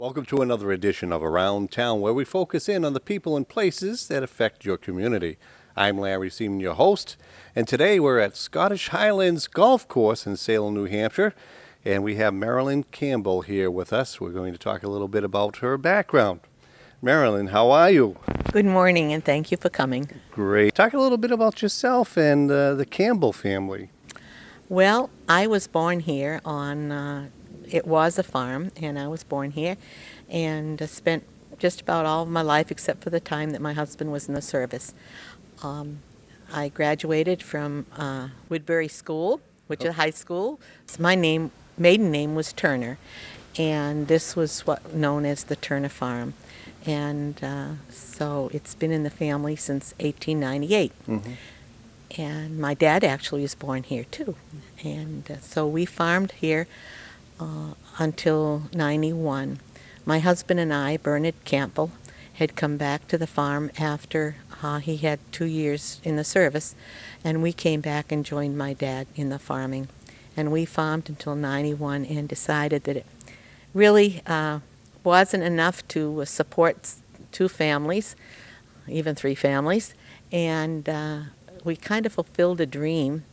Welcome to another edition of Around Town, where we focus in on the people and places that affect your community. I'm Larry Seaman, your host, and today we're at Scottish Highlands Golf Course in Salem, New Hampshire, and we have Marilyn Campbell here with us. We're going to talk a little bit about her background. Marilyn, how are you? Good morning, and thank you for coming. Great. Talk a little bit about yourself and the Campbell family. Well, I was born here on, it was a farm, and I was born here, and spent just about all of my life except for the time that my husband was in the service. I graduated from Woodbury School, which is a high school. So my maiden name was Turner, and this was what known as the Turner Farm. And so it's been in the family since 1898. Mm-hmm. And my dad actually was born here too. And so we farmed here until 91. My husband and I, Bernard Campbell, had come back to the farm after he had 2 years in the service, and we came back and joined my dad in the farming. And we farmed until 91 and decided that it really wasn't enough to support two families, even three families, and we kind of fulfilled a dream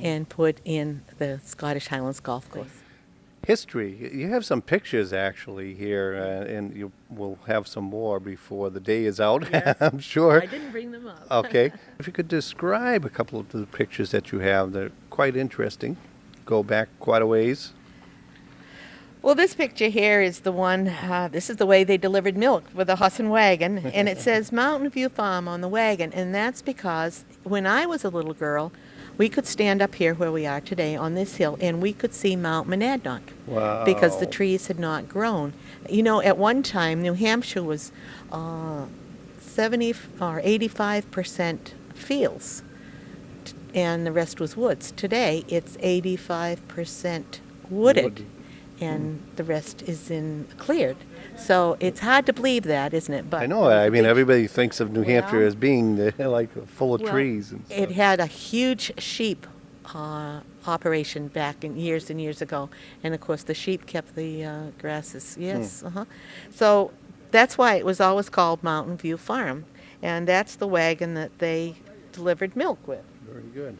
and put in the Scottish Highlands Golf Course. History. You have some pictures actually here, and you will have some more before the day is out, Yes. I'm sure. I didn't bring them up. Okay. If you could describe a couple of the pictures that you have, they're quite interesting. Go back quite a ways. Well, this picture here is the one, this is the way they delivered milk with a horse and wagon, and it says Mountain View Farm on the wagon, and that's because when I was a little girl, we could stand up here where we are today on this hill, and we could see Mount Monadnock. Wow. Because the trees had not grown. You know, at one time, New Hampshire was 70 or 85% fields, and the rest was woods. Today, it's 85% wooded. And the rest is cleared. So it's hard to believe that, isn't it? But I know. I mean, everybody thinks of New Hampshire as being like full of trees. And it had a huge sheep operation back in years and years ago, and of course the sheep kept the grasses. Yes. So that's why it was always called Mountain View Farm, and that's the wagon that they delivered milk with. Very good.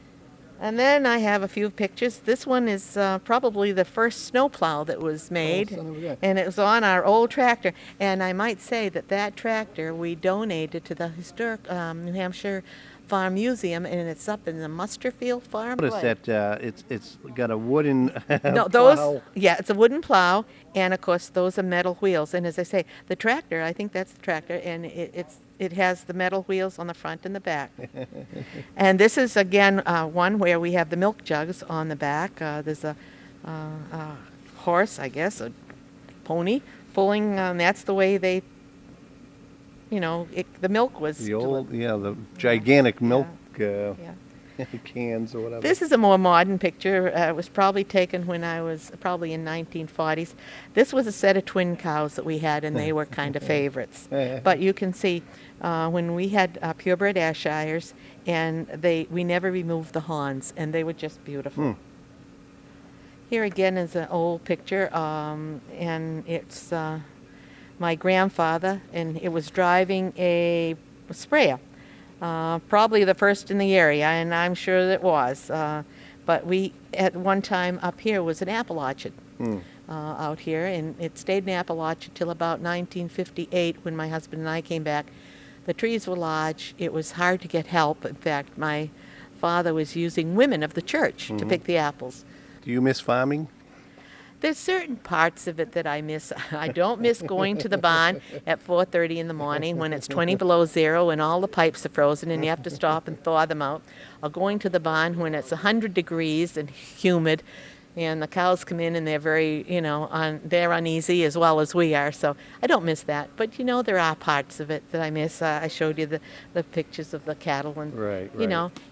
And then I have a few pictures. This one is probably the first snowplow that was made, and it was on our old tractor. And I might say that that tractor we donated to the historic New Hampshire Farm Museum, and it's up in the Musterfield Farm. Notice that it's got a wooden no, plow. Yeah, it's a wooden plow, and of course those are metal wheels. And as I say, the tractor, I think that's the tractor, and it has the metal wheels on the front and the back. And this is, again, one where we have the milk jugs on the back. There's a horse, I guess, a pony, pulling, that's the way they, the milk was the gigantic milk cans or whatever. This is a more modern picture. It was probably taken when I was probably in 1940s. This was a set of twin cows that we had, and they were kind of favorites. But you can see when we had purebred Ayrshires, and we never removed the horns, and they were just beautiful. Here again is an old picture, and it's my grandfather, and it was driving a sprayer. Probably the first in the area, and I'm sure that it was. But we, at one time up here, was an apple orchard out here, and it stayed an apple orchard till about 1958 when my husband and I came back. The trees were large. It was hard to get help. In fact, my father was using women of the church to pick the apples. Do you miss farming? There's certain parts of it that I miss. I don't miss going to the barn at 4:30 in the morning when it's 20 below zero and all the pipes are frozen and you have to stop and thaw them out, or going to the barn when it's 100 degrees and humid and the cows come in and they're very, they're uneasy as well as we are. So I don't miss that. But, there are parts of it that I miss. I showed you the pictures of the cattle and, right.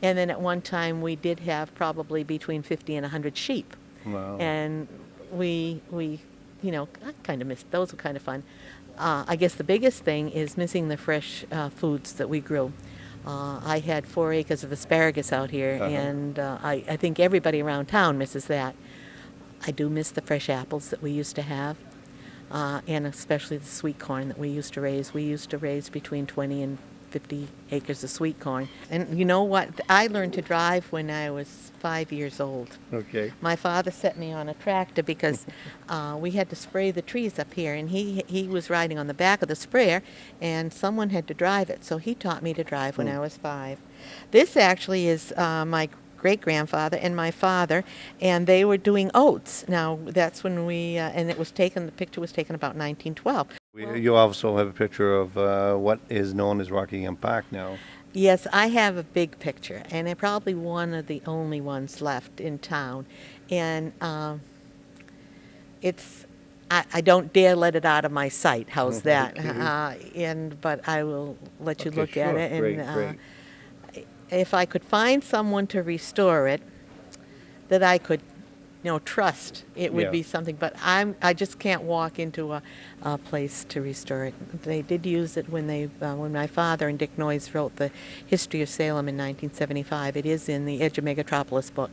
And then at one time we did have probably between 50 and 100 sheep. Wow. And we I kind of missed those. Were kind of fun. I guess the biggest thing is missing the fresh foods that we grew. I had 4 acres of asparagus out here, and I think everybody around town misses that. I do miss the fresh apples that we used to have. and especially the sweet corn that we used to raise. We used to raise between 20 and 50 acres of sweet corn. And you know what? I learned to drive when I was 5 years old. Okay. My father set me on a tractor because we had to spray the trees up here, and he was riding on the back of the sprayer, and someone had to drive it. So he taught me to drive when I was 5. This actually is my great-grandfather and my father, and they were doing oats. Now, that's when and the picture was taken about 1912. You also have a picture of what is known as Rockingham Park now. Yes, I have a big picture, and it's probably one of the only ones left in town. And I don't dare let it out of my sight. How's that? Okay. But I will let you Okay, look at sure. it. And Great. if I could find someone to restore it, that I could, trust, it would Yeah. be something. But I just can't walk into a place to restore it. They did use it when my father and Dick Noyes wrote the history of Salem in 1975. It is in the Edge of Megatropolis book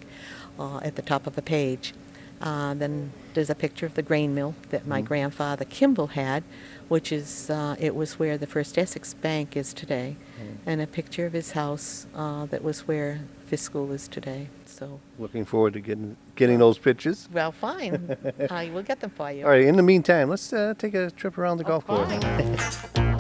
at the top of a page. Then there's a picture of the grain mill that my grandfather Kimball had, which is it was where the First Essex Bank is today, and a picture of his house that was where Fisk School is today. So, Looking forward to getting those pictures. well, fine. I will get them for you. All right, in the meantime, let's take a trip around the golf course. Fine.